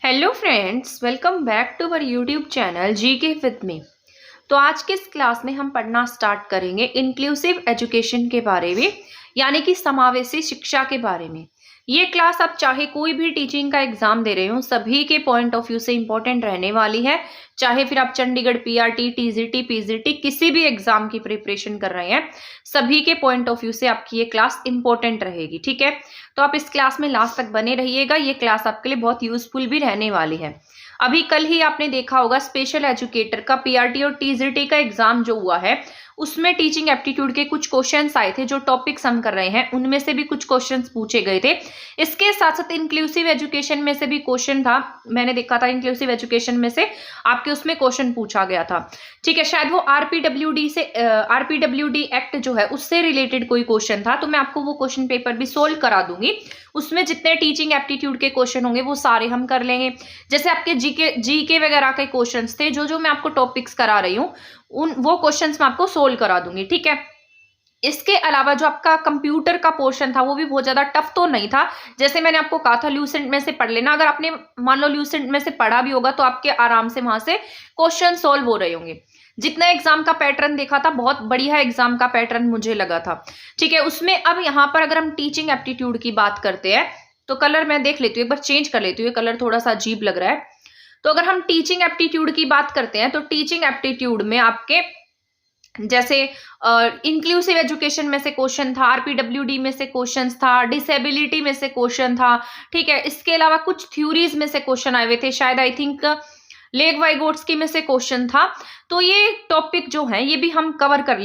Hello friends, welcome back to our YouTube channel GK with me. तो आज के इस क्लास में हम पढ़ना स्टार्ट करेंगे इंक्लूसिव एजुकेशन के बारे में, यानी कि समावेशी शिक्षा के बारे में। ये क्लास आप चाहे कोई भी टीचिंग का एग्जाम दे रहे हो, सभी के पॉइंट ऑफ व्यू से इंपॉर्टेंट रहने वाली है। चाहे फिर आप चंडीगढ़ पीआरटी, टीजीटी, पीजीटी किसी भी एग्जाम की प्रिपरेशन कर रहे हैं, सभी के पॉइंट ऑफ व्यू से आपकी ये क्लास इंपॉर्टेंट रहेगी। ठीक है, तो आप इस क्लास में लास्ट तक बने रहिएगा। ये क्लास आपके लिए बहुत यूजफुल भी रहने वाली है। अभी कल ही आपने देखा होगा स्पेशल एजुकेटर का पीआरटी और टीजीटी का एग्जाम जो हुआ है, उसमें टीचिंग एप्टीट्यूड के कुछ क्वेश्चंस आए थे। जो टॉपिक्स हम कर रहे हैं उनमें से भी कुछ क्वेश्चंस पूछे गए थे। इसके साथ साथ इंक्लूसिव एजुकेशन में से भी क्वेश्चन था, मैंने देखा था इंक्लूसिव एजुकेशन में से आपके उसमें क्वेश्चन पूछा गया था। ठीक है, शायद वो आरपीडब्ल्यूडी एक्ट जो है उससे रिलेटेड कोई क्वेश्चन था, तो मैं आपको वो क्वेश्चन पेपर भी सोल्व करा दूंगी। उसमें जितने टीचिंग एप्टीट्यूड के क्वेश्चन होंगे वो सारे हम कर लेंगे। जैसे आपके जीके वगैरह के क्वेश्चंस थे, जो मैं आपको टॉपिक्स करा रही हूँ वो क्वेश्चंस मैं आपको सोल्व करा दूंगी। ठीक है, इसके अलावा जो आपका कंप्यूटर का पोर्शन था वो भी बहुत ज्यादा टफ तो नहीं था। जैसे मैंने आपको कहा था ल्यूसेंट में से पढ़ लेना। अगर आपने मान लो ल्यूसेंट में से पढ़ा भी होगा तो आपके आराम से वहां से क्वेश्चन सोल्व हो रहे होंगे। जितना एग्जाम का पैटर्न देखा था, बहुत बढ़िया एग्जाम का पैटर्न मुझे लगा था। ठीक है, उसमें अब यहाँ पर अगर हम टीचिंग एप्टीट्यूड की बात करते हैं तो कलर मैं देख लेती हूँ, एक बार चेंज कर लेती हूँ, कलर थोड़ा सा अजीब लग रहा है। तो अगर हम टीचिंग एप्टीट्यूड की बात करते हैं तो टीचिंग एप्टीट्यूड में आपके जैसे इंक्लूसिव एजुकेशन में से क्वेश्चन था, आरपीडब्ल्यूडी में से क्वेश्चन था, डिसेबिलिटी में से क्वेश्चन था। ठीक है, इसके अलावा कुछ थ्योरीज में से क्वेश्चन आए हुए थे, शायद आई थिंक लेग वाइगोट्स्की में से क्वेश्चन था। तो ये टॉपिक जो है ये भी हम कवर कर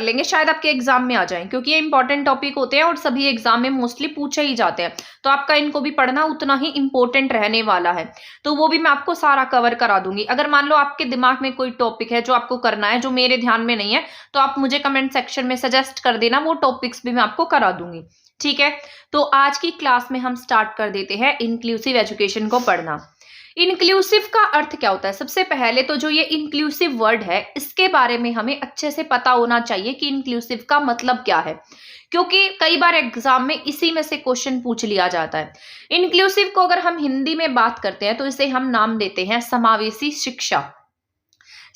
लेंगे, शायद आपके एग्जाम में आ जाएं, क्योंकि ये इंपॉर्टेंट टॉपिक होते हैं और सभी एग्जाम में मोस्टली पूछे ही जाते हैं। तो आपका इनको भी पढ़ना उतना ही इंपॉर्टेंट रहने वाला है। तो वो भी मैं आपको सारा कवर करा दूंगी। अगर मान लो आपके दिमाग में कोई टॉपिक है जो आपको करना है, जो मेरे ध्यान में नहीं है, तो आप मुझे कमेंट सेक्शन में सजेस्ट कर देना, वो टॉपिक्स भी मैं आपको करा दूंगी। ठीक है, तो आज की क्लास में हम स्टार्ट कर देते हैं इंक्लूसिव एजुकेशन को पढ़ना। इंक्लूसिव का अर्थ क्या होता है? सबसे पहले तो जो ये इंक्लूसिव वर्ड है, इसके बारे में हमें अच्छे से पता होना चाहिए कि इंक्लूसिव का मतलब क्या है, क्योंकि कई बार एग्जाम में इसी में से क्वेश्चन पूछ लिया जाता है। इंक्लूसिव को अगर हम हिंदी में बात करते हैं तो इसे हम नाम देते हैं समावेशी शिक्षा।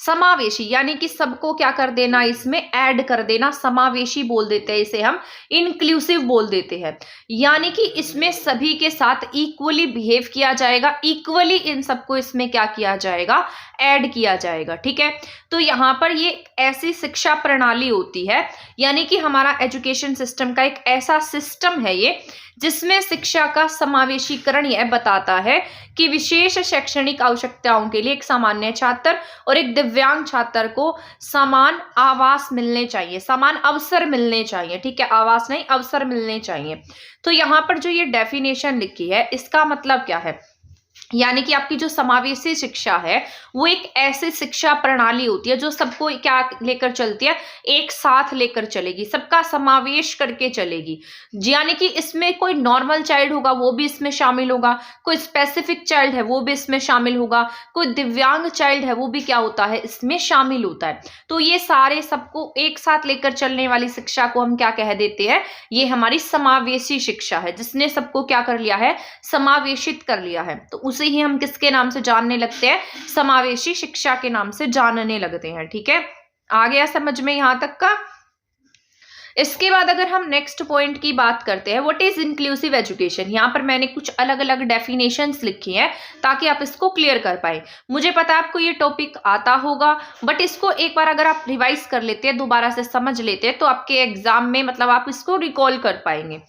समावेशी यानी कि सबको क्या कर देना, इसमें ऐड कर देना, समावेशी बोल देते हैं इसे हम, इंक्लूसिव बोल देते हैं। यानी कि इसमें सभी के साथ इक्वली बिहेव किया जाएगा, इक्वली इन सबको इसमें क्या किया जाएगा, ऐड किया जाएगा। ठीक है, तो यहाँ पर ये ऐसी शिक्षा प्रणाली होती है, यानी कि हमारा एजुकेशन सिस्टम का एक ऐसा सिस्टम है ये, जिसमें शिक्षा का समावेशीकरण यह बताता है कि विशेष शैक्षणिक आवश्यकताओं के लिए एक सामान्य छात्र और एक दिव्यांग छात्र को समान आवास मिलने चाहिए, समान अवसर मिलने चाहिए। ठीक है, आवास नहीं, अवसर मिलने चाहिए। तो यहाँ पर जो ये डेफिनेशन लिखी है, इसका मतलब क्या है, यानी कि आपकी जो समावेशी शिक्षा है वो एक ऐसी शिक्षा प्रणाली होती है जो सबको क्या लेकर चलती है, एक साथ लेकर चलेगी, सबका समावेश करके चलेगी। यानी कि इसमें कोई नॉर्मल चाइल्ड होगा वो भी इसमें शामिल होगा, कोई स्पेसिफिक चाइल्ड है वो भी इसमें शामिल होगा, कोई दिव्यांग चाइल्ड है वो भी क्या होता है, इसमें शामिल होता है। तो ये सारे सबको एक साथ लेकर चलने वाली शिक्षा को हम क्या कह देते हैं, ये हमारी समावेशी शिक्षा है, जिसने सबको क्या कर लिया है, समावेशित कर लिया है। तो उसे ही हम किसके नाम से जानने लगते हैं, समावेशी शिक्षा के नाम से जानने लगते हैं। ठीक है, आ गया समझ में यहां तक का। इसके बाद अगर हम नेक्स्ट पॉइंट की बात करते हैं, व्हाट इज इंक्लूसिव एजुकेशन। यहाँ पर मैंने कुछ अलग अलग डेफिनेशंस लिखी हैं ताकि आप इसको क्लियर कर पाए। मुझे पता है आपको ये टॉपिक आता होगा, बट इसको एक बार अगर आप रिवाइज कर लेते हैं, दोबारा से समझ लेते हैं, तो आपके एग्जाम में मतलब आप इसको रिकॉल कर पाएंगे।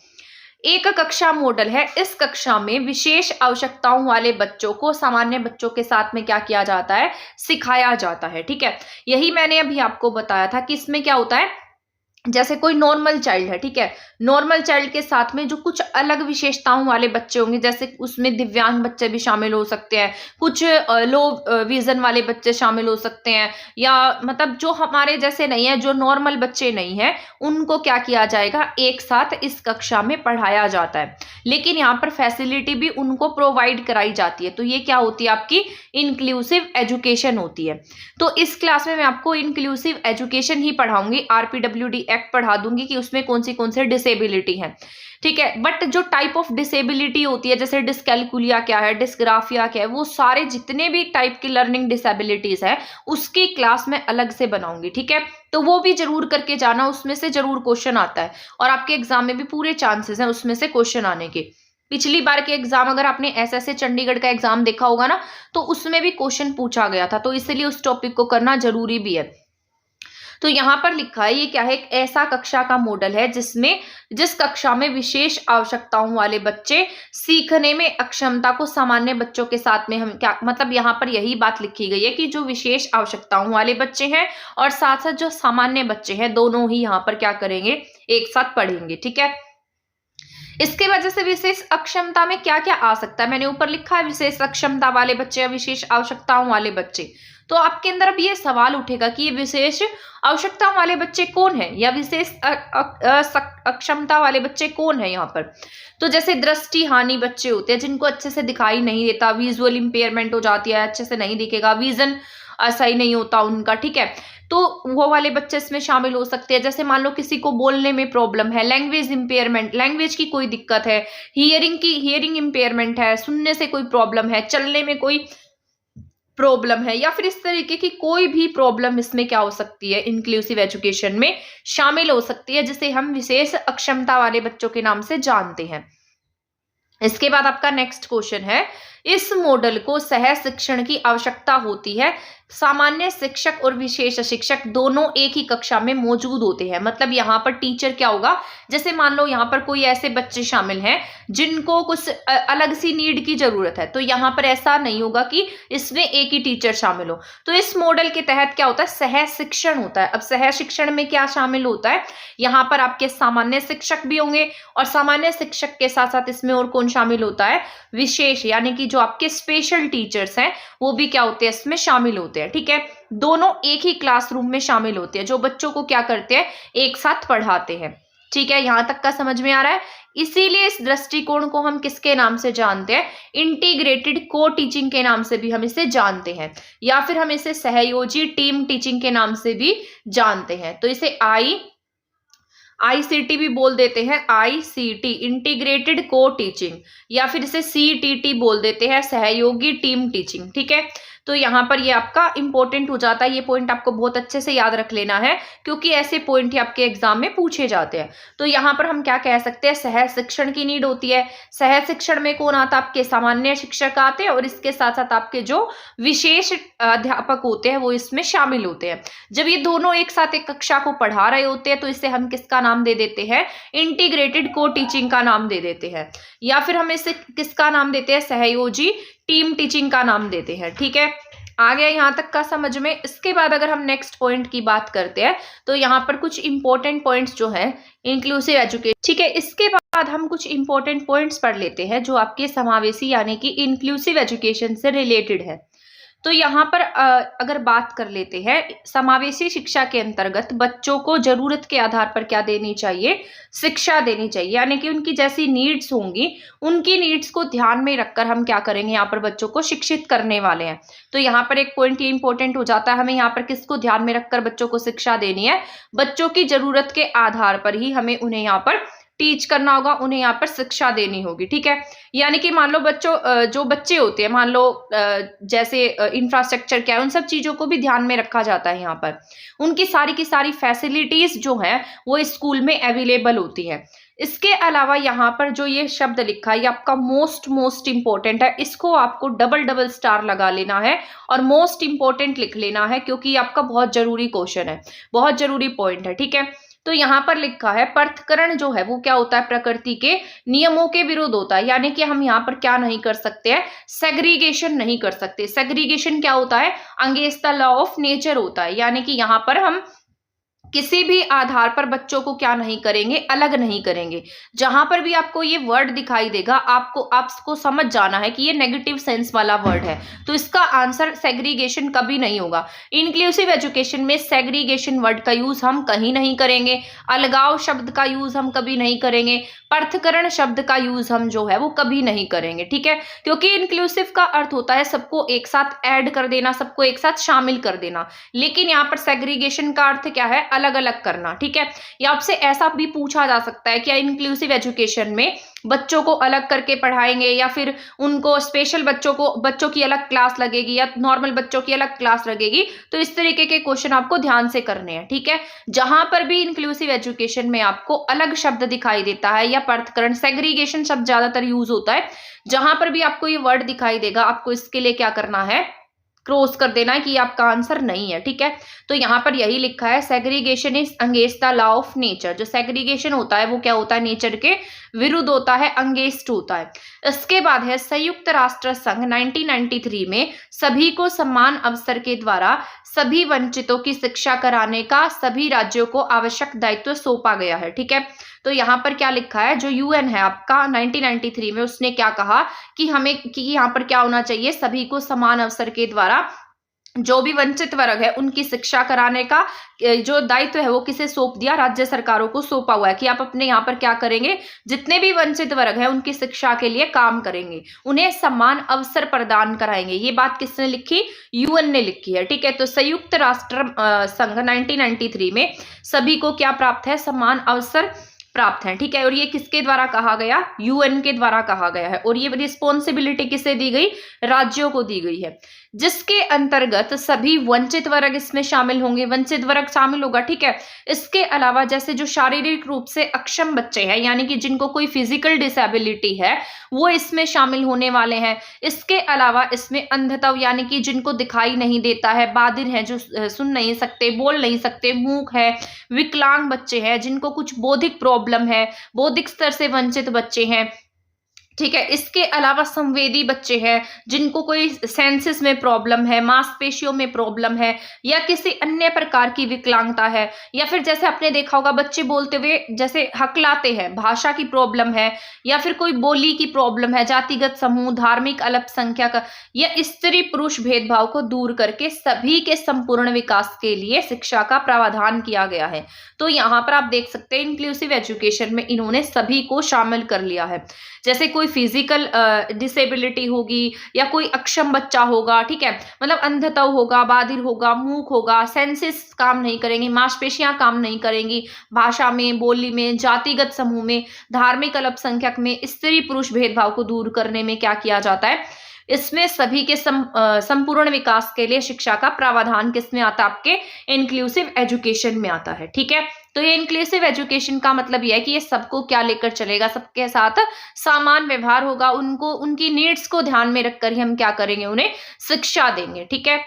एक कक्षा मॉडल है, इस कक्षा में विशेष आवश्यकताओं वाले बच्चों को सामान्य बच्चों के साथ में क्या किया जाता है, सिखाया जाता है। ठीक है, यही मैंने अभी आपको बताया था कि इसमें क्या होता है, जैसे कोई नॉर्मल चाइल्ड है, ठीक है, नॉर्मल चाइल्ड के साथ में जो कुछ अलग विशेषताओं वाले बच्चे होंगे, जैसे उसमें दिव्यांग बच्चे भी शामिल हो सकते हैं, कुछ लो विजन वाले बच्चे शामिल हो सकते हैं, या मतलब जो हमारे जैसे नहीं है, जो नॉर्मल बच्चे नहीं है, उनको क्या किया जाएगा, एक साथ इस कक्षा में पढ़ाया जाता है। लेकिन यहाँ पर फैसिलिटी भी उनको प्रोवाइड कराई जाती है। तो ये क्या होती है, आपकी इंक्लूसिव एजुकेशन होती है। तो इस क्लास में मैं आपको इंक्लूसिव एजुकेशन ही पढ़ाऊंगी, आरपीडब्ल्यूडी एक्ट पढ़ा दूंगी कि उसमें कौन सी डिसेबिलिटी है, ठीक है। बट जो टाइप ऑफ डिसेबिलिटी होती है, जैसे डिस्कैलकुलिया क्या है, डिस्ग्राफिया क्या है, वो सारे जितने भी टाइप की लर्निंग डिसेबिलिटीज है उसकी क्लास में अलग से बनाऊंगी, ठीक है। तो वो भी जरूर करके जाना, उसमें से जरूर क्वेश्चन आता है और आपके एग्जाम में भी पूरे चांसेस हैं उसमें से क्वेश्चन आने के। पिछली बार के एग्जाम, अगर आपने एसएससी चंडीगढ़ का एग्जाम देखा होगा ना, तो उसमें भी क्वेश्चन पूछा गया था, तो इसलिए उस टॉपिक को करना जरूरी भी है। तो यहाँ पर लिखा है, ये क्या है, एक ऐसा कक्षा का मॉडल है जिस कक्षा में विशेष आवश्यकताओं वाले बच्चे सीखने में अक्षमता को सामान्य बच्चों के साथ में, हम क्या मतलब यहाँ पर यही बात लिखी गई है कि जो विशेष आवश्यकताओं वाले बच्चे हैं और साथ साथ जो सामान्य बच्चे हैं, दोनों ही यहाँ पर क्या करेंगे, एक साथ पढ़ेंगे, ठीक है। इसके वजह से विशेष अक्षमता में क्या क्या आ सकता है, मैंने ऊपर लिखा है विशेष अक्षमता वाले बच्चे या विशेष आवश्यकताओं वाले बच्चे। तो आपके अंदर अब ये सवाल उठेगा कि ये विशेष आवश्यकताओं वाले बच्चे कौन है या विशेष अक्षमता वाले बच्चे कौन है यहाँ पर। तो जैसे दृष्टि हानि बच्चे होते हैं जिनको अच्छे से दिखाई नहीं देता, विजुअल इंपेयरमेंट हो जाती है, अच्छे से नहीं दिखेगा, विजन सही नहीं होता उनका, ठीक है। तो वो वाले बच्चे इसमें शामिल हो सकते हैं। जैसे मान लो किसी को बोलने में प्रॉब्लम है, लैंग्वेज इंपेयरमेंट, लैंग्वेज की कोई दिक्कत है, हियरिंग इंपेयरमेंट है, सुनने से कोई प्रॉब्लम है, चलने में कोई प्रॉब्लम है, या फिर इस तरीके की कोई भी प्रॉब्लम इसमें क्या हो सकती है, इंक्लूसिव एजुकेशन में शामिल हो सकती है, जिसे हम विशेष अक्षमता वाले बच्चों के नाम से जानते हैं। इसके बाद आपका नेक्स्ट क्वेश्चन है, इस मॉडल को सह शिक्षण की आवश्यकता होती है, सामान्य शिक्षक और विशेष शिक्षक दोनों एक ही कक्षा में मौजूद होते हैं। मतलब यहाँ पर टीचर क्या होगा, जैसे मान लो यहाँ पर कोई ऐसे बच्चे शामिल हैं जिनको कुछ अलग सी नीड की जरूरत है, तो यहाँ पर ऐसा नहीं होगा कि इसमें एक ही टीचर शामिल हो। तो इस मॉडल के तहत क्या होता है, सह शिक्षण होता है। अब सह शिक्षण में क्या शामिल होता है, यहाँ पर आपके सामान्य शिक्षक भी होंगे और सामान्य शिक्षक के साथ साथ इसमें और कौन शामिल होता है, विशेष, यानी कि जो आपके स्पेशल टीचर्स हैं वो भी क्या होते हैं, इसमें शामिल होते हैं, ठीक है। दोनों एक ही क्लासरूम में शामिल होते हैं, जो बच्चों को क्या करते हैं, एक साथ पढ़ाते हैं, ठीक है। यहां तक का समझ में आ रहा है। इसीलिए इस दृष्टिकोण को हम किसके नाम से जानते हैं, इंटीग्रेटेड को टीचिंग के नाम से भी हम इसे जानते हैं, या फिर हम इसे सहयोजी टीम टीचिंग के नाम से भी जानते हैं। तो इसे ICT भी बोल देते हैं, ICT इंटीग्रेटेड को टीचिंग, या फिर इसे CTT बोल देते हैं, सहयोगी टीम टीचिंग, ठीक है। तो यहाँ पर ये आपका इंपॉर्टेंट हो जाता है, ये पॉइंट आपको बहुत अच्छे से याद रख लेना है क्योंकि ऐसे पॉइंट ही आपके एग्जाम में पूछे जाते हैं। तो यहाँ पर हम क्या कह सकते हैं, सह शिक्षण की नीड होती है। सह शिक्षण में कौन आता है, आपके सामान्य शिक्षक आते हैं और इसके साथ साथ आपके जो विशेष अध्यापक होते हैं वो इसमें शामिल होते हैं। जब ये दोनों एक साथ एक कक्षा को पढ़ा रहे होते हैं तो इसे हम किसका नाम दे देते हैं, इंटीग्रेटेड को टीचिंग का नाम दे देते हैं, या फिर हम इसे किसका नाम देते हैं, सहयोजी टीम टीचिंग का नाम देते हैं, ठीक है। आ गया यहाँ तक का समझ में। इसके बाद अगर हम नेक्स्ट पॉइंट की बात करते हैं तो यहाँ पर कुछ इंपॉर्टेंट पॉइंट्स जो है इंक्लूसिव एजुकेशन, ठीक है। इसके बाद हम कुछ इंपॉर्टेंट पॉइंट्स पढ़ लेते हैं जो आपके समावेशी यानी कि इंक्लूसिव एजुकेशन से रिलेटेड है। तो यहाँ पर अगर बात कर लेते हैं, समावेशी शिक्षा के अंतर्गत बच्चों को जरूरत के आधार पर क्या देनी चाहिए, शिक्षा देनी चाहिए, यानी कि उनकी जैसी नीड्स होंगी उनकी नीड्स को ध्यान में रखकर हम क्या करेंगे, यहाँ पर बच्चों को शिक्षित करने वाले हैं। तो यहाँ पर एक पॉइंट ये इंपॉर्टेंट हो जाता है, हमें यहाँ पर किसको ध्यान में रखकर बच्चों को शिक्षा देनी है, बच्चों की जरूरत के आधार पर ही हमें उन्हें यहाँ पर टीच करना होगा, उन्हें यहाँ पर शिक्षा देनी होगी, ठीक है। यानी कि मान लो जो बच्चे होते हैं, मान लो जैसे इंफ्रास्ट्रक्चर क्या है, उन सब चीजों को भी ध्यान में रखा जाता है। यहाँ पर उनकी सारी की सारी फैसिलिटीज जो है वो स्कूल में अवेलेबल होती है। इसके अलावा यहाँ पर जो ये शब्द लिखा है ये आपका मोस्ट इंपॉर्टेंट है, इसको आपको डबल स्टार लगा लेना है और मोस्ट इंपॉर्टेंट लिख लेना है क्योंकि ये आपका बहुत जरूरी क्वेश्चन है, बहुत जरूरी पॉइंट है, ठीक है। तो यहाँ पर लिखा है पृथक्करण जो है वो क्या होता है, प्रकृति के नियमों के विरुद्ध होता है, यानी कि हम यहाँ पर क्या नहीं कर सकते हैं, सेग्रीगेशन नहीं कर सकते। सेग्रीगेशन क्या होता है, against the law of nature होता है, यानी कि यहाँ पर हम किसी भी आधार पर बच्चों को क्या नहीं करेंगे, अलग नहीं करेंगे। जहां पर भी आपको ये वर्ड दिखाई देगा आपको समझ जाना है कि ये नेगेटिव सेंस वाला वर्ड है, तो इसका आंसर सेग्रीगेशन कभी नहीं होगा। इंक्लूसिव एजुकेशन में सेग्रीगेशन वर्ड का यूज हम कहीं नहीं करेंगे, अलगाव शब्द का यूज हम कभी नहीं करेंगे, पृथक्करण शब्द का यूज हम जो है वो कभी नहीं करेंगे, ठीक है। क्योंकि इंक्लूसिव का अर्थ होता है सबको एक साथ ऐड कर देना, सबको एक साथ शामिल कर देना, लेकिन यहाँ पर सेग्रीगेशन का अर्थ क्या है, अलग अलग करना, ठीक है। या आपसे ऐसा भी पूछा जा सकता है कि इंक्लूसिव एजुकेशन में बच्चों को अलग करके पढ़ाएंगे या फिर उनको स्पेशल बच्चों की अलग क्लास लगेगी या नॉर्मल बच्चों की अलग क्लास लगेगी। तो इस तरीके के क्वेश्चन आपको ध्यान से करने हैं, ठीक है। जहां पर भी इंक्लूसिव एजुकेशन में आपको अलग शब्द दिखाई देता है या पृथक्करण, सेग्रीगेशन शब्द ज्यादातर यूज होता है, जहां पर भी आपको ये वर्ड दिखाई देगा आपको इसके लिए क्या करना है, क्रॉस कर देना है कि आपका आंसर नहीं है, ठीक है। तो यहाँ पर यही लिखा है, segregation is against the law of nature. जो सेग्रीगेशन होता है वो क्या होता है, नेचर के विरुद्ध होता है, अगेंस्ट होता है। इसके बाद है संयुक्त राष्ट्र संघ 1993 में सभी को समान अवसर के द्वारा सभी वंचितों की शिक्षा कराने का सभी राज्यों को आवश्यक दायित्व सौंपा गया है, ठीक है। तो यहाँ पर क्या लिखा है, जो यूएन है आपका 1993 में उसने क्या कहा कि यहाँ पर क्या होना चाहिए, सभी को समान अवसर के द्वारा जो भी वंचित वर्ग है उनकी शिक्षा कराने का जो दायित्व है वो किसे सौंप दिया, राज्य सरकारों को सौंपा हुआ है कि आप अपने यहाँ पर क्या करेंगे, जितने भी वंचित वर्ग है उनकी शिक्षा के लिए काम करेंगे, उन्हें समान अवसर प्रदान कराएंगे। ये बात किसने लिखी, यूएन ने लिखी है, ठीक है। तो संयुक्त राष्ट्र संघ 1993 में सभी को क्या प्राप्त है, समान अवसर प्राप्त है, ठीक है। और ये किसके द्वारा कहा गया, यूएन के द्वारा कहा गया है। और ये रिस्पॉन्सिबिलिटी किसे दी गई, राज्यों को दी गई है, जिसके अंतर्गत सभी वंचित वर्ग इसमें शामिल होंगे, वंचित वर्ग शामिल होगा, ठीक है। इसके अलावा जैसे जो शारीरिक रूप से अक्षम बच्चे हैं, यानी कि जिनको कोई फिजिकल डिसेबिलिटी है, वो इसमें शामिल होने वाले हैं। इसके अलावा इसमें अंधत्व यानी कि जिनको दिखाई नहीं देता है, बाधिर हैं, जो सुन नहीं सकते, बोल नहीं सकते, मूक है, विकलांग बच्चे हैं, जिनको कुछ बौद्धिक प्रॉब्लम है, बौद्धिक स्तर से वंचित बच्चे हैं, ठीक है। इसके अलावा संवेदी बच्चे हैं, जिनको कोई सेंसेस में प्रॉब्लम है, मांसपेशियों में प्रॉब्लम है या किसी अन्य प्रकार की विकलांगता है, या फिर जैसे आपने देखा होगा बच्चे बोलते हुए जैसे हकलाते हैं, भाषा की प्रॉब्लम है या फिर कोई बोली की प्रॉब्लम है, जातिगत समूह, धार्मिक अल्पसंख्यक या स्त्री पुरुष भेदभाव को दूर करके सभी के संपूर्ण विकास के लिए शिक्षा का प्रावधान किया गया है। तो यहाँ पर आप देख सकते हैं इंक्लूसिव एजुकेशन में इन्होंने सभी को शामिल कर लिया है। जैसे कोई फिजिकल डिसेबिलिटी होगी या कोई अक्षम बच्चा होगा, ठीक है, मतलब अंधत्व होगा, बाधिर होगा, मूक होगा, सेंसेस काम नहीं करेंगी, मांसपेशियां काम नहीं करेंगी, भाषा में, बोली में, जातिगत समूह में, धार्मिक अल्पसंख्यक में, स्त्री पुरुष भेदभाव को दूर करने में क्या किया जाता है, इसमें सभी के संपूर्ण विकास के लिए शिक्षा का प्रावधान किसमें आता है, आपके इंक्लूसिव एजुकेशन में आता है, ठीक है। तो ये इंक्लूसिव एजुकेशन का मतलब यह है कि ये सबको क्या लेकर चलेगा, सबके साथ समान व्यवहार होगा, उनको उनकी नीड्स को ध्यान में रखकर ही हम क्या करेंगे, उन्हें शिक्षा देंगे, ठीक है।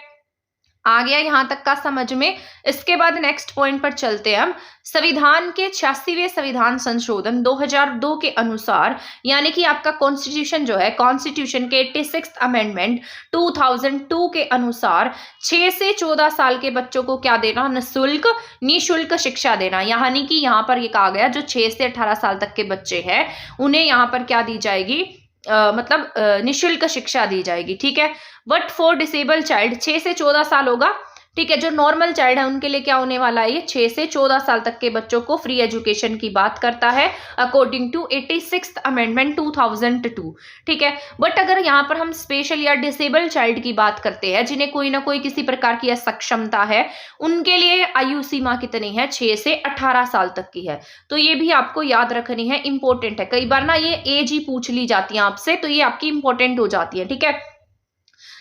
आ गया यहाँ तक का समझ में। इसके बाद नेक्स्ट पॉइंट पर चलते हैं हम। संविधान के 86वें संविधान संशोधन 2002 के अनुसार, यानी कि आपका कॉन्स्टिट्यूशन जो है, कॉन्स्टिट्यूशन के 86th अमेंडमेंट 2002 के अनुसार 6 से 14 साल के बच्चों को क्या देना, निःशुल्क शिक्षा देना। यानी कि यहाँ पर ये कहा गया जो 6 से 18 साल तक के बच्चे हैं उन्हें यहाँ पर क्या दी जाएगी, मतलब निःशुल्क शिक्षा दी जाएगी, ठीक है। बट फॉर डिसेबल चाइल्ड 6 से 14 साल होगा, ठीक है। जो नॉर्मल चाइल्ड है उनके लिए क्या होने वाला है, ये 6 से 14 साल तक के बच्चों को फ्री एजुकेशन की बात करता है अकॉर्डिंग टू 86th अमेंडमेंट 2002, ठीक है। बट अगर यहाँ पर हम स्पेशल या डिसेबल चाइल्ड की बात करते हैं, जिन्हें कोई ना कोई किसी प्रकार की असक्षमता है, उनके लिए आयु सीमा कितनी है, 6 से 18 साल तक की है। तो ये भी आपको याद रखनी है, इंपॉर्टेंट है। कई बार ना ये एज ही पूछ ली जाती है आपसे, तो ये आपकी इंपॉर्टेंट हो जाती है, ठीक है।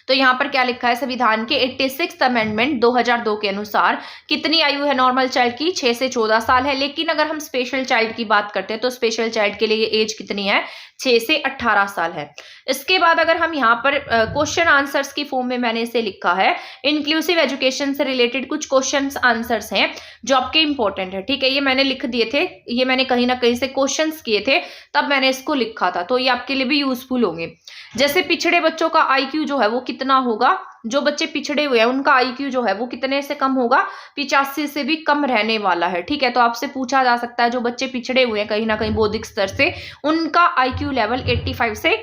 तो यहाँ पर क्या लिखा है, संविधान के 86th अमेंडमेंट 2002 के अनुसार कितनी आयु है नॉर्मल चाइल्ड की, 6 से 14 साल है। लेकिन अगर हम स्पेशल चाइल्ड की बात करते हैं तो स्पेशल चाइल्ड के लिए ये एज कितनी है, 6 से 18 साल है। इसके बाद अगर हम यहाँ पर क्वेश्चन आंसर्स की फॉर्म में मैंने इसे लिखा है, इंक्लूसिव एजुकेशन से रिलेटेड कुछ क्वेश्चन आंसर्स हैं जो आपके इंपॉर्टेंट है, ठीक है। ये मैंने लिख दिए थे, ये मैंने कहीं ना कहीं से क्वेश्चन किए थे तब मैंने इसको लिखा था, तो ये आपके लिए भी यूजफुल होंगे। जैसे पिछड़े बच्चों का आईक्यू जो है वो कितना होगा, जो बच्चे पिछड़े हुए हैं उनका आईक्यू जो है वो कितने से कम होगा, 85 से भी कम रहने वाला है, ठीक है। तो आपसे पूछा जा सकता है जो बच्चे पिछड़े हुए हैं कहीं ना कहीं बौद्धिक स्तर से, उनका आईक्यू लेवल 85 से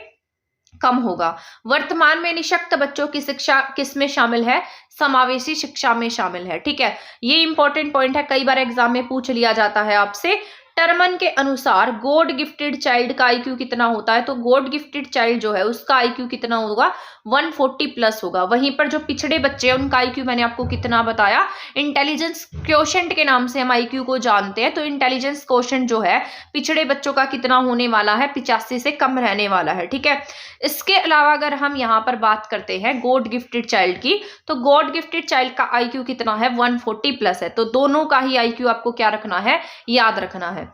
कम होगा। वर्तमान में निःशक्त बच्चों की शिक्षा किस में शामिल है, समावेशी शिक्षा में शामिल है, ठीक है। ये इंपॉर्टेंट पॉइंट है, कई बार एग्जाम में पूछ लिया जाता है आपसे। टर्मन के अनुसार गॉड गिफ्टेड चाइल्ड का आईक्यू कितना होता है, तो गॉड गिफ्टेड चाइल्ड जो है उसका आईक्यू कितना होगा, 140 प्लस होगा। वहीं पर जो पिछड़े बच्चे हैं उनका आईक्यू मैंने आपको कितना बताया, इंटेलिजेंस क्वोशेंट के नाम से हम आईक्यू को जानते हैं। तो इंटेलिजेंस क्वोशेंट जो है पिछड़े बच्चों का कितना होने वाला है, 85 से कम रहने वाला है, ठीक है। इसके अलावा अगर हम यहाँ पर बात करते हैं गॉड गिफ्टेड चाइल्ड की, तो गॉड गिफ्टेड चाइल्ड का आईक्यू कितना है, 140 प्लस है। तो दोनों का ही आईक्यू आपको क्या रखना है, याद रखना है।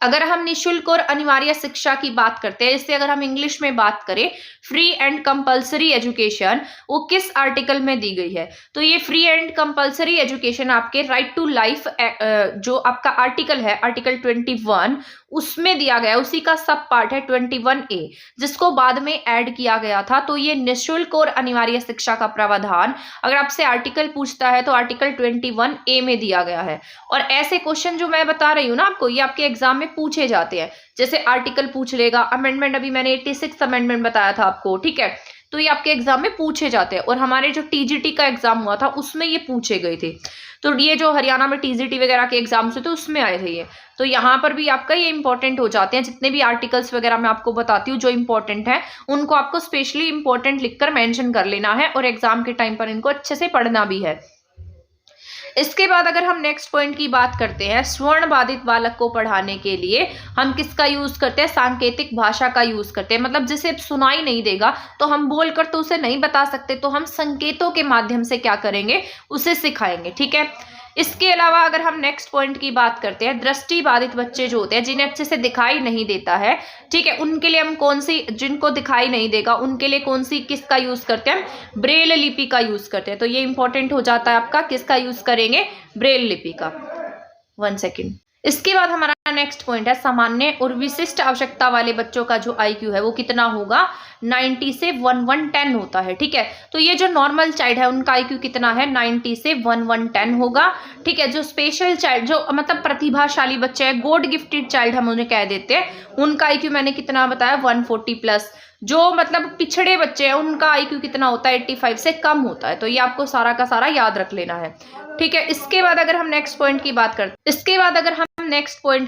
अगर हम निशुल्क और अनिवार्य शिक्षा की बात करते हैं, इससे अगर हम इंग्लिश में बात करें, फ्री एंड कंपलसरी एजुकेशन, वो किस आर्टिकल में दी गई है, तो ये फ्री एंड कंपलसरी एजुकेशन आपके राइट टू लाइफ जो आपका आर्टिकल है, आर्टिकल 21 उसमें दिया गया, उसी का सब पार्ट है 21A, जिसको बाद में ऐड किया गया था। तो ये निशुल्क और अनिवार्य शिक्षा का प्रावधान अगर आपसे आर्टिकल पूछता है तो आर्टिकल 21A में दिया गया है। और ऐसे क्वेश्चन जो मैं बता रही हूँ ना आपको, ये आपके एग्जाम में पूछे जाते हैं। जैसे आर्टिकल पूछ लेगा, अमेंडमेंट अभी मैंने 86 अमेंडमेंट बताया था आपको, ठीक है, तो ये आपके एग्जाम में पूछे जाते हैं। और हमारे जो टीजीटी का एग्जाम हुआ था उसमें ये पूछे गए थे। तो ये जो हरियाणा में टीजीटी वगैरह के एग्जाम्स हुए थे उसमें आए थे ये, तो यहाँ पर भी आपका ये इंपॉर्टेंट हो जाते हैं। जितने भी आर्टिकल्स वगैरह मैं आपको बताती हूँ जो इंपॉर्टेंट है, उनको आपको स्पेशली इंपॉर्टेंट लिखकर मेंशन कर लेना है और एग्जाम के टाइम पर इनको अच्छे से पढ़ना भी है। इसके बाद अगर हम नेक्स्ट पॉइंट की बात करते हैं, स्वर्ण बाधित बालक को पढ़ाने के लिए हम किसका यूज करते हैं, सांकेतिक भाषा का यूज करते हैं। मतलब जिसे सुनाई नहीं देगा तो हम बोलकर तो उसे नहीं बता सकते, तो हम संकेतों के माध्यम से क्या करेंगे, उसे सिखाएंगे, ठीक है। इसके अलावा अगर हम नेक्स्ट पॉइंट की बात करते हैं, दृष्टि बाधित बच्चे जो होते हैं, जिन्हें अच्छे से दिखाई नहीं देता है, ठीक है, उनके लिए हम कौन सी, जिनको दिखाई नहीं देगा उनके लिए कौन सी, किसका यूज करते हैं, ब्रेल लिपि का यूज करते हैं। तो ये इंपॉर्टेंट हो जाता है आपका, किसका यूज करेंगे, ब्रेल लिपि का। 1 सेकेंड। इसके बाद हमारा नेक्स्ट पॉइंट है, सामान्य और विशिष्ट आवश्यकता वाले बच्चों का जो आईक्यू है वो कितना होगा, 90 से 1110 होता है, ठीक है। तो ये जो नॉर्मल चाइल्ड है उनका आईक्यू कितना है, 90 से 1110 होगा, ठीक है। जो स्पेशल चाइल्ड, जो मतलब प्रतिभाशाली बच्चे हैं, गॉड गिफ्टेड चाइल्ड हम उन्हें कह देते हैं, उनका आईक्यू मैंने कितना बताया, 140 प्लस। जो मतलब पिछड़े बच्चे हैं उनका आईक्यू कितना होता है, 85 से कम होता है। तो ये आपको सारा का सारा याद रख लेना है, ठीक है। इसके बाद अगर हम नेक्स्ट पॉइंट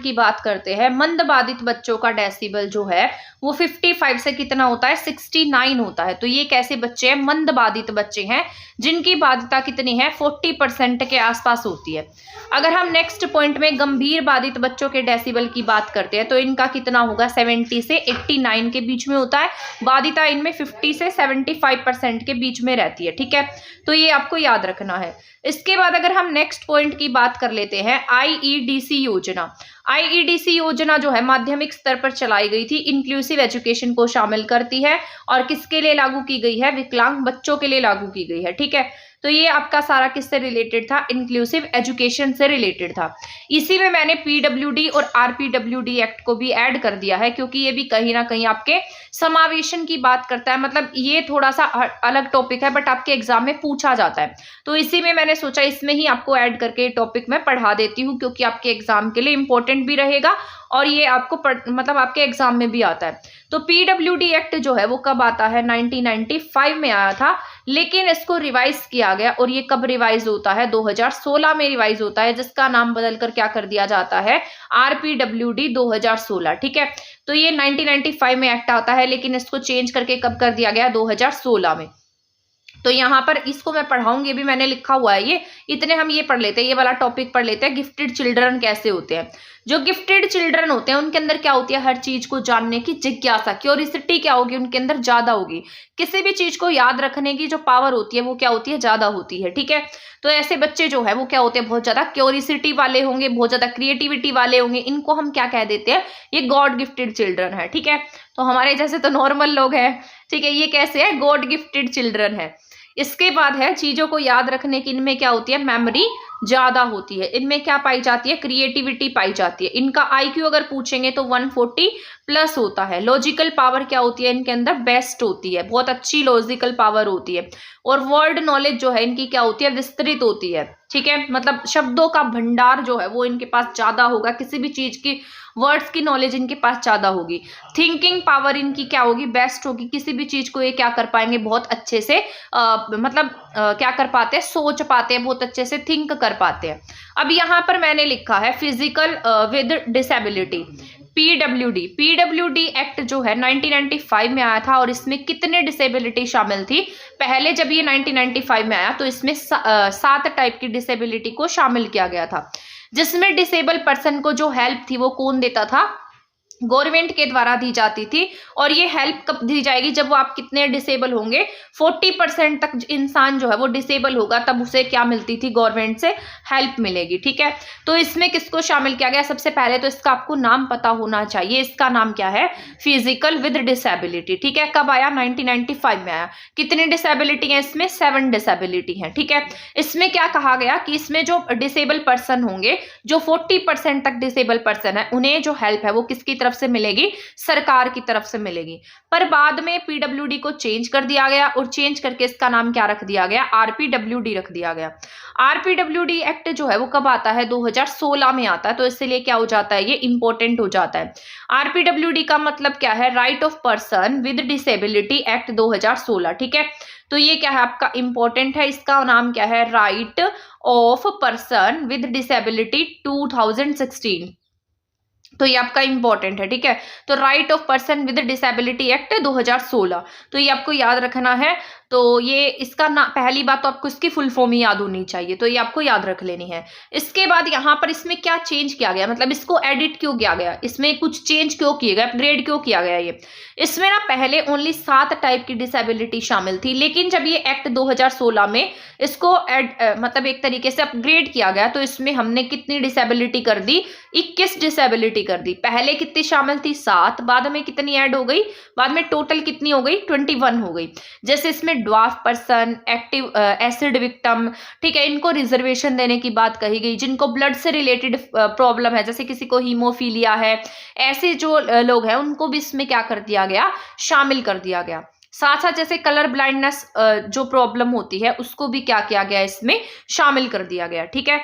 की बात करते हैं, मंद बाधित बच्चों का डेसिबल जो है वो 55 से कितना होता है, 69 होता है। तो ये कैसे बच्चे हैं, मंद बाधित बच्चे हैं जिनकी बाधिता कितनी है, 40% के आसपास होती है। अगर हम नेक्स्ट पॉइंट में गंभीर बाधित बच्चों के डेसिबल की बात करते हैं तो इनका कितना होगा, 70 से 89 के बीच में होता है। बाधिता इनमें 50 से 75% के बीच में रहती है, ठीक है। तो ये आपको याद रखना है। इसके बाद अगर हम नेक्स्ट पॉइंट की बात कर लेते हैं, आईईडीसी योजना। आईईडीसी योजना जो है माध्यमिक स्तर पर चलाई गई थी, इंक्लूसिव एजुकेशन को शामिल करती है और किसके लिए लागू की गई है, विकलांग बच्चों के लिए लागू की गई है, ठीक है। तो ये आपका सारा किससे रिलेटेड था, इंक्लूसिव एजुकेशन से रिलेटेड था। इसी में मैंने पीडब्ल्यूडी और आरपीडब्ल्यूडी एक्ट को भी ऐड कर दिया है, क्योंकि ये भी कहीं ना कहीं आपके समावेशन की बात करता है। मतलब ये थोड़ा सा अलग टॉपिक है बट आपके एग्जाम में पूछा जाता है, तो इसी में मैंने सोचा इसमें ही आपको ऐड करके टॉपिक में पढ़ा देती हूँ, क्योंकि आपके एग्जाम के लिए इंपॉर्टेंट भी रहेगा और ये आपको मतलब आपके एग्जाम में भी आता है। तो पीडब्ल्यूडी एक्ट जो है वो कब आता है, 1995 में आया था, लेकिन इसको रिवाइज किया गया। और ये कब रिवाइज होता है, 2016 में रिवाइज होता है, जिसका नाम बदलकर क्या कर दिया जाता है, आरपीडब्ल्यूडी 2016, ठीक है। तो ये 1995 में एक्ट आता है, लेकिन इसको चेंज करके कब कर दिया गया, 2016 में। तो यहाँ पर इसको मैं पढ़ाऊंगी, भी मैंने लिखा हुआ है ये, इतने हम ये पढ़ लेते हैं, ये वाला टॉपिक पढ़ लेते हैं, गिफ्टेड चिल्ड्रन कैसे होते हैं। जो गिफ्टेड चिल्ड्रन होते हैं उनके अंदर क्या होती है, हर चीज को जानने की जिज्ञासा, क्यूरियोसिटी क्या होगी उनके अंदर, ज्यादा होगी। किसी भी चीज को याद रखने की जो पावर होती है वो क्या होती है, ज्यादा होती है, ठीक है। तो ऐसे बच्चे जो है वो क्या होते हैं, बहुत ज्यादा क्यूरियोसिटी वाले होंगे, बहुत ज्यादा क्रिएटिविटी वाले होंगे। इनको हम क्या कह देते हैं, ये गॉड गिफ्टेड चिल्ड्रन है, ठीक है। तो हमारे जैसे तो नॉर्मल लोग हैं, ठीक है, ये कैसे है, गॉड गिफ्टेड चिल्ड्रन है। इसके बाद है चीजों को याद रखने की, इनमें क्या होती है, मेमोरी ज्यादा होती है। इनमें क्या पाई जाती है, क्रिएटिविटी पाई जाती है। इनका आईक्यू अगर पूछेंगे तो 140 प्लस होता है। लॉजिकल पावर क्या होती है इनके अंदर, बेस्ट होती है, बहुत अच्छी लॉजिकल पावर होती है। और वर्ड नॉलेज जो है इनकी क्या होती है, विस्तृत होती है, ठीक है, मतलब शब्दों का भंडार जो है वो इनके पास ज्यादा होगा, किसी भी चीज की वर्ड्स की नॉलेज इनके पास ज्यादा होगी। थिंकिंग पावर इनकी क्या होगी, बेस्ट होगी, किसी भी चीज को ये क्या कर पाएंगे, बहुत अच्छे से क्या कर पाते हैं, सोच पाते हैं, बहुत अच्छे से थिंक कर पाते हैं। अब यहाँ पर मैंने लिखा है physical with disability, PWD act जो है 1995 में आया था, और इसमें कितने डिसेबिलिटी शामिल थी। पहले जब ये 1995 में आया तो इसमें 7 टाइप की डिसेबिलिटी को शामिल किया गया था, जिसमें डिसेबल पर्सन को जो हेल्प थी वो कौन देता था, गवर्नमेंट के द्वारा दी जाती थी। और ये हेल्प कब दी जाएगी, जब वो आप कितने डिसेबल होंगे, 40% तक इंसान जो है वो डिसेबल होगा, तब उसे क्या मिलती थी, गवर्नमेंट से हेल्प मिलेगी, ठीक है। तो इसमें किसको शामिल किया गया, सबसे पहले तो इसका आपको नाम पता होना चाहिए, इसका नाम क्या है, फिजिकल विद डिसेबिलिटी, ठीक है। कब आया, 1995 में आया। कितनी डिसेबिलिटी है इसमें, 7 डिसेबिलिटी है, ठीक है। इसमें क्या कहा गया कि इसमें जो डिसेबल पर्सन होंगे, जो 40% तक डिसेबल पर्सन है, उन्हें जो हेल्प है वो किसकी तरफ से मिलेगी, सरकार की तरफ से मिलेगी। पर बाद में पीडब्ल्यूडी को चेंज कर दिया गया, और चेंज करके इसका नाम क्या रख दिया गया, आरपीडब्ल्यूडी रख दिया गया। आरपीडब्ल्यूडी एक्ट जो है वो कब आता है, 2016 में आता है, तो इसलिए क्या हो जाता है, ये इंपॉर्टेंट हो जाता है। आरपीडब्ल्यूडी का मतलब क्या है, right of person with disability act 2016, ठीक है। तो ये क्या है आपका इंपॉर्टेंट है, इसका नाम क्या है, right of person with disability 2016, तो ये आपका इंपॉर्टेंट है, ठीक है। तो right of person with disability act 2016, तो ये आपको याद रखना है। तो ये इसका ना, पहली बात तो आपको इसकी फुल फॉर्म ही याद होनी चाहिए, तो ये आपको याद रख लेनी है। इसके बाद यहाँ पर इसमें क्या चेंज किया गया, मतलब इसको एडिट क्यों किया गया, इसमें कुछ चेंज क्यों किए गए, अपग्रेड क्यों किया गया। ये इसमें ना पहले ओनली 7 टाइप की डिसेबिलिटी शामिल थी, लेकिन जब ये एक्ट 2016 में इसको मतलब एक तरीके से अपग्रेड किया गया, तो इसमें हमने कितनी डिसेबिलिटी कर दी, 21 डिसेबिलिटी कर दी। पहले कितनी शामिल थी, 7, बाद में कितनी ऐड हो गई, बाद में टोटल कितनी हो गई, 21 हो गई। जैसे इसमें dwarf person, active acid victim, ठीक है, इनको रिजर्वेशन देने की बात कही गई। जिनको ब्लड से रिलेटेड प्रॉब्लम है, जैसे किसी को हीमोफीलिया है, ऐसे जो लोग हैं उनको भी इसमें क्या कर दिया गया, शामिल कर दिया गया। साथ साथ जैसे कलर ब्लाइंडनेस जो प्रॉब्लम होती है उसको भी क्या किया गया, इसमें शामिल कर दिया गया, ठीक है।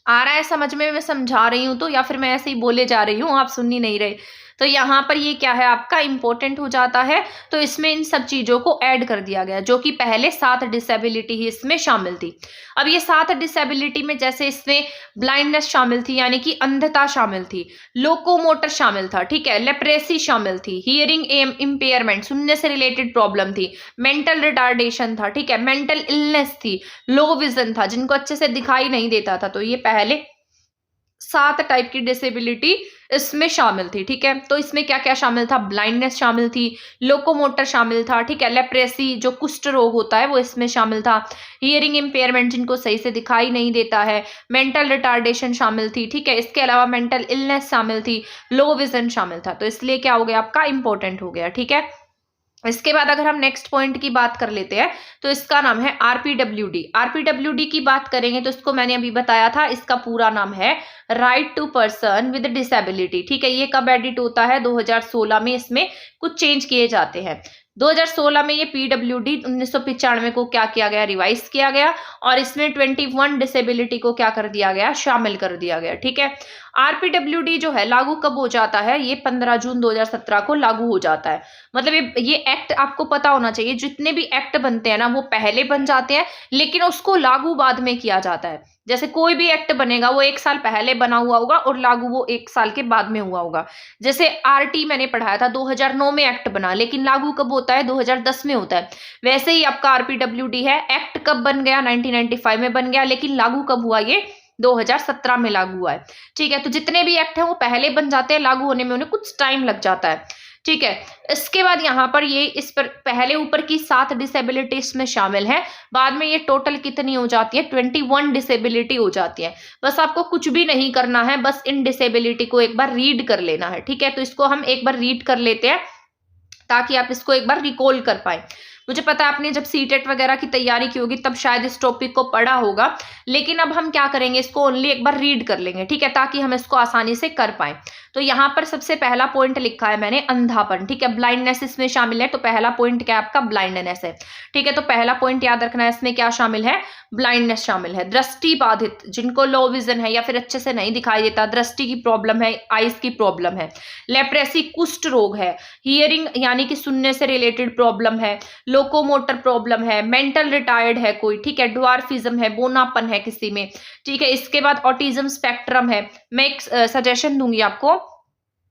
आ रहा है समझ में, मैं समझा रही हूं तो, या फिर मैं ऐसे ही बोले जा रही हूं, आप सुन ही नहीं रहे। तो यहाँ पर ये क्या है आपका इंपॉर्टेंट हो जाता है। तो इसमें इन सब चीजों को ऐड कर दिया गया, जो कि पहले 7 डिसेबिलिटी ही इसमें शामिल थी। अब ये 7 डिसेबिलिटी में जैसे इसमें ब्लाइंडनेस शामिल थी, यानी कि अंधता शामिल थी, लोकोमोटर शामिल था, ठीक है, लेप्रेसी शामिल थी, हियरिंग इम्पेयरमेंट, सुनने से रिलेटेड प्रॉब्लम थी, मेंटल रिटार्डेशन था, ठीक है, मेंटल इलनेस थी, लो विजन था, जिनको अच्छे से दिखाई नहीं देता था। तो ये पहले 7 टाइप की डिसेबिलिटी इसमें शामिल थी, ठीक है। तो इसमें क्या क्या शामिल था, ब्लाइंडनेस शामिल थी, लोकोमोटर शामिल था, ठीक है, लेप्रेसी जो कुष्ठ रोग होता है वो इसमें शामिल था, हियरिंग इम्पेयरमेंट जिनको सही से दिखाई नहीं देता है, मेंटल रिटार्डेशन शामिल थी, ठीक है, इसके अलावा मेंटल इलनेस शामिल थी, लो विजन शामिल था। तो इसलिए क्या हो गया आपका, इंपॉर्टेंट हो गया, ठीक है। इसके बाद अगर हम नेक्स्ट पॉइंट की बात कर लेते हैं, तो इसका नाम है आरपीडब्ल्यूडी। आरपीडब्ल्यूडी की बात करेंगे तो इसको मैंने अभी बताया था, इसका पूरा नाम है right to person with disability, ठीक है। ये कब एडिट होता है, 2016 में इसमें कुछ चेंज किए जाते हैं। 2016 में ये पीडब्ल्यूडी 1995 को क्या किया गया, रिवाइज किया गया, और इसमें 21 डिसेबिलिटी को क्या कर दिया गया, शामिल कर दिया गया, ठीक है। आरपीडब्ल्यूडी जो है लागू कब हो जाता है, ये 15 जून 2017 को लागू हो जाता है। मतलब ये एक्ट आपको पता होना चाहिए, जितने भी एक्ट बनते हैं ना वो पहले बन जाते हैं, लेकिन उसको लागू बाद में किया जाता है। जैसे कोई भी एक्ट बनेगा वो 1 साल पहले बना हुआ होगा और लागू वो 1 साल के बाद में हुआ होगा। जैसे आरटी मैंने पढ़ाया था, 2009 में एक्ट बना, लेकिन लागू कब होता है, 2010 में होता है। वैसे ही आपका आरपीडब्ल्यूडी है, एक्ट कब बन गया, 1995 में बन गया, लेकिन लागू कब हुआ, ये 2017 में लागू हुआ है, ठीक है। तो जितने भी एक्ट हैं वो पहले बन जाते हैं, लागू होने में उन्हें कुछ टाइम लग जाता है, ठीक है। इसके बाद यहाँ पर ये इस पर पहले ऊपर की 7 डिसेबिलिटीज में शामिल है, बाद में ये टोटल कितनी हो जाती है, 21 डिसेबिलिटी हो जाती है। बस आपको कुछ भी नहीं करना है, बस इन डिसेबिलिटी को एक बार रीड कर लेना है, ठीक है। तो इसको हम एक बार रीड कर लेते हैं ताकि आप इसको एक बार रिकॉल कर पाए। मुझे पता है आपने जब सीटेट वगैरह की तैयारी की होगी तब शायद इस टॉपिक को पढ़ा होगा, लेकिन अब हम क्या करेंगे, इसको ओनली एक बार रीड कर लेंगे, ठीक है, ताकि हम इसको आसानी से कर पाए। तो यहाँ पर सबसे पहला पॉइंट लिखा है मैंने अंधापन, ठीक है, ब्लाइंडनेस इसमें शामिल है। तो पहला पॉइंट क्या है आपका, ब्लाइंडनेस है, ठीक है। तो पहला पॉइंट याद रखना है, इसमें क्या शामिल है, ब्लाइंडनेस शामिल है। दृष्टि बाधित, जिनको लो विजन है या फिर अच्छे से नहीं दिखाई देता, दृष्टि की प्रॉब्लम है, आइज की प्रॉब्लम है। लेप्रेसी कुष्ठ रोग है। हियरिंग यानी कि सुनने से रिलेटेड प्रॉब्लम है। लोकोमोटर प्रॉब्लम है। मेंटल रिटायर्ड है कोई, ठीक है, ड्वार्फिज्म है, बोनापन है किसी में, ठीक है। इसके बाद ऑटिज्म स्पेक्ट्रम है। मैं एक सजेशन दूंगी आपको,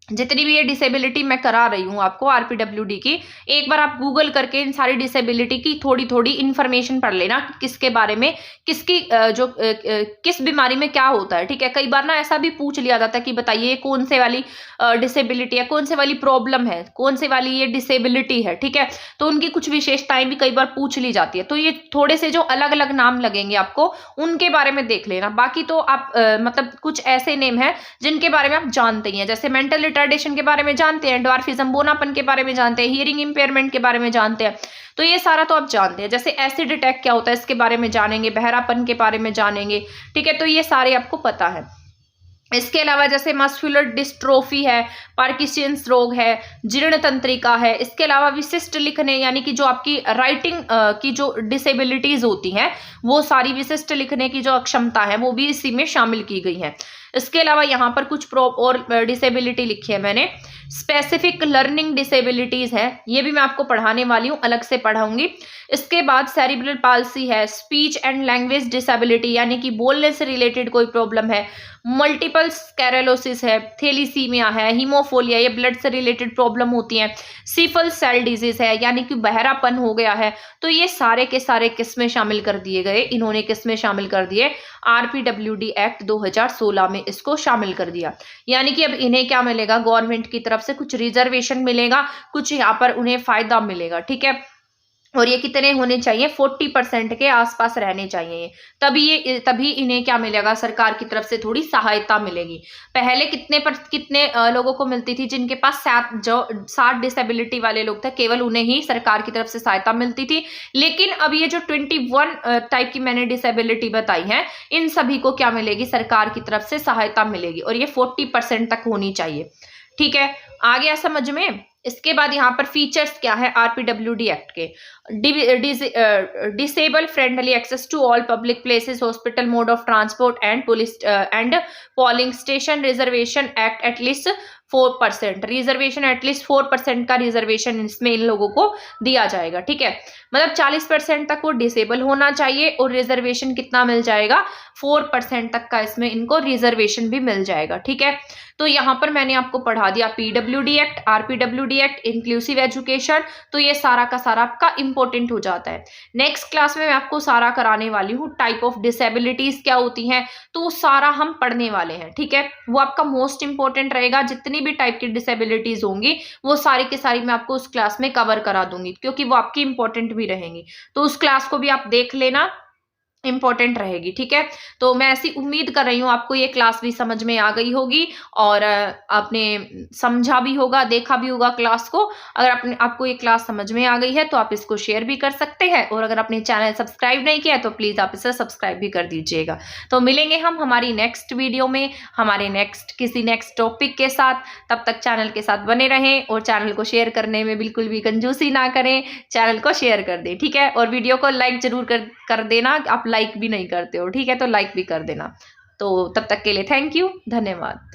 जितनी भी ये डिसेबिलिटी मैं करा रही हूँ आपको आरपीडब्ल्यूडी की, एक बार आप गूगल करके इन सारी डिसेबिलिटी की थोड़ी थोड़ी इन्फॉर्मेशन पढ़ लेना, किसके बारे में, किसकी किस बीमारी में क्या होता है, ठीक है। कई बार ना ऐसा भी पूछ लिया जाता है कि बताइए कौन से वाली डिसेबिलिटी है, कौन से वाली प्रॉब्लम है, कौन से वाली ये डिसेबिलिटी है, ठीक है। तो उनकी कुछ विशेषताएं भी कई बार पूछ ली जाती है। तो ये थोड़े से जो अलग अलग नाम लगेंगे आपको, उनके बारे में देख लेना। बाकी तो आप मतलब कुछ ऐसे नेम है जिनके बारे में आप जानते ही हैं, जैसे मेंटल रिटार्डेशन के बारे में जानते हैं, ड्वार्फिज्म बोनापन के बारे में जानते हैं, हियरिंग इंपेयरमेंट के बारे में जानते हैं। तो ये सारा तो आप जानते हैं। जैसे एसिड अटैक क्या होता है इसके बारे में जानेंगे, बहरापन के बारे में जानेंगे, ठीक है। तो ये सारे आपको पता है। इसके अलावा जैसे मस्कुलर डिस्ट्रोफी है, पार्किंसंस रोग है, जीर्ण तंत्रिका है। इसके अलावा विशिष्ट लिखने यानी कि जो आपकी राइटिंग की जो डिसेबिलिटीज होती हैं, वो सारी विशिष्ट लिखने की जो अक्षमता है वो भी इसी में शामिल की गई है। इसके अलावा यहाँ पर कुछ और डिसेबिलिटी लिखी है मैंने, स्पेसिफिक लर्निंग डिसेबिलिटीज है, ये भी मैं आपको पढ़ाने वाली हूँ, अलग से पढ़ाऊंगी। इसके बाद सेरिब्रल पाल्सी है, स्पीच एंड लैंग्वेज डिसेबिलिटी यानी कि बोलने से रिलेटेड कोई प्रॉब्लम है, मल्टीपल स्क्लेरोसिस है, थैलेसीमिया है, हीमोफोलिया, ये ब्लड से रिलेटेड प्रॉब्लम होती है, सिकल सेल डिजीज है यानी कि बहरापन हो गया है। तो ये सारे के सारे किसमें शामिल कर दिए गए, इन्होंने किसमें शामिल कर दिए, आरपीडब्ल्यूडी एक्ट 2016 में इसको शामिल कर दिया। यानी कि अब इन्हें क्या मिलेगा, गवर्नमेंट की तरफ से कुछ रिजर्वेशन मिलेगा, कुछ यहाँ पर उन्हें फायदा मिलेगा, ठीक है। और ये कितने होने चाहिए, 40% के आसपास रहने चाहिए, तभी इन्हें क्या मिलेगा, सरकार की तरफ से थोड़ी सहायता मिलेगी। पहले कितने लोगों को मिलती थी, जिनके पास 60 डिसेबिलिटी वाले लोग थे, केवल उन्हें ही सरकार की तरफ से सहायता मिलती थी। लेकिन अब ये जो 21 टाइप की मैंने डिसेबिलिटी बताई है, इन सभी को क्या मिलेगी, सरकार की तरफ से सहायता मिलेगी, और ये 40% तक होनी चाहिए, ठीक है। आ गया समझ में। इसके बाद यहाँ पर फीचर्स क्या है आरपीडब्ल्यूडी एक्ट के, disable friendly access to all public places, hospital, mode of transport and police and polling station, reservation act at least 4%, reservation at least 4% का रिजर्वेशन इसमें इन लोगों को दिया जाएगा, ठीक है। मतलब 40% तक वो डिसेबल होना चाहिए, और रिजर्वेशन कितना मिल जाएगा, 4% तक का इसमें इनको रिजर्वेशन भी मिल जाएगा, ठीक है। तो यहाँ पर मैंने आपको पढ़ा दिया PWD act, RPWD act, inclusive education. तो ये सारा का सारा आपका इंपॉर्टेंट हो जाता है। नेक्स्ट क्लास में मैं आपको सारा कराने वाली हूँ, टाइप ऑफ डिसेबिलिटीज क्या होती हैं, तो वो सारा हम पढ़ने वाले हैं, ठीक है। वो आपका मोस्ट इंपॉर्टेंट रहेगा। जितनी भी टाइप की डिसेबिलिटीज होंगी वो सारी की सारी मैं आपको उस क्लास में कवर करा दूंगी, क्योंकि वो आपकी इंपॉर्टेंट भी रहेंगी। तो उस क्लास को भी आप देख लेना, इंपॉर्टेंट रहेगी, ठीक है। तो मैं ऐसी उम्मीद कर रही हूँ आपको ये क्लास भी समझ में आ गई होगी, और आपने समझा भी होगा, देखा भी होगा क्लास को। अगर आपको ये क्लास समझ में आ गई है तो आप इसको शेयर भी कर सकते हैं, और अगर आपने चैनल सब्सक्राइब नहीं किया है तो प्लीज़ आप इसे सब्सक्राइब भी कर दीजिएगा। तो मिलेंगे हम हमारी नेक्स्ट वीडियो में, हमारे किसी नेक्स्ट टॉपिक के साथ। तब तक चैनल के साथ बने रहें, और चैनल को शेयर करने में बिल्कुल भी कंजूसी ना करें, चैनल को शेयर कर दें, ठीक है। और वीडियो को लाइक जरूर कर देना, आप लाइक भी नहीं करते हो, ठीक है, तो लाइक भी कर देना। तो तब तक के लिए थैंक यू, धन्यवाद।